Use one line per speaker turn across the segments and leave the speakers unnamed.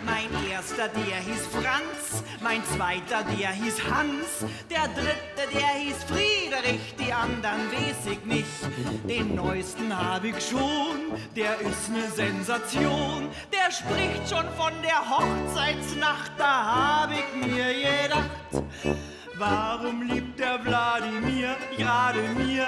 Mein erster, der hieß Franz, mein zweiter, der hieß Hans, der dritte, der hieß Friedrich, die anderen weiß ich nicht. Den neuesten hab ich schon, der ist ne Sensation, der spricht schon von der Hochzeitsnacht, da hab ich mir gedacht. Warum liebt der Wladimir gerade mir,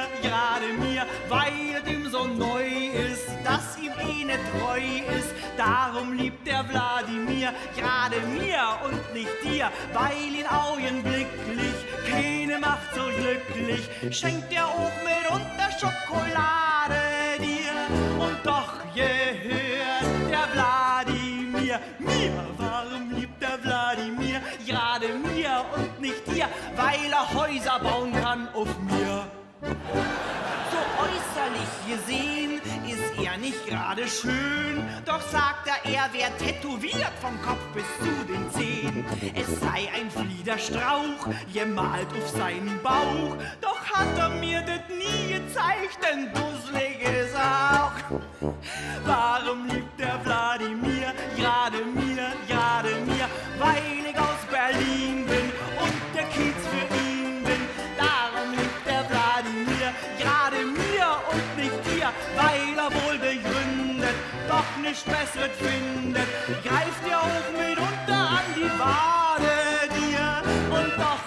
weil dem so neu ist, dass ihm nicht treu ist. Darum liebt der Wladimir gerade mir und nicht dir, weil ihn augenblicklich keine macht so glücklich. Schenkt er auch mitunter Schokolade dir und doch gehört der Wladimir mir. Warum liebt der Wladimir gerade mir und nicht dir, weil er Häuser bauen kann auf mir. So äußerlich gesehen ist er nicht gerade schön, doch sagt er wär tätowiert vom Kopf bis zu den Zehen. Es sei ein Fliederstrauch, gemalt auf seinen Bauch, doch hat er mir das nie gezeigt, denn dusselig ist er auch. Warum liebt der Wladimir gerade mir, weil ich aus Berlin bin und der Kiez für ihn bin. Darum liebt der Wladimir gerade mir und nicht dir, weil er wohl begründet, doch nichts Besseres findet. Greift er auch mitunter an die Wade dir und doch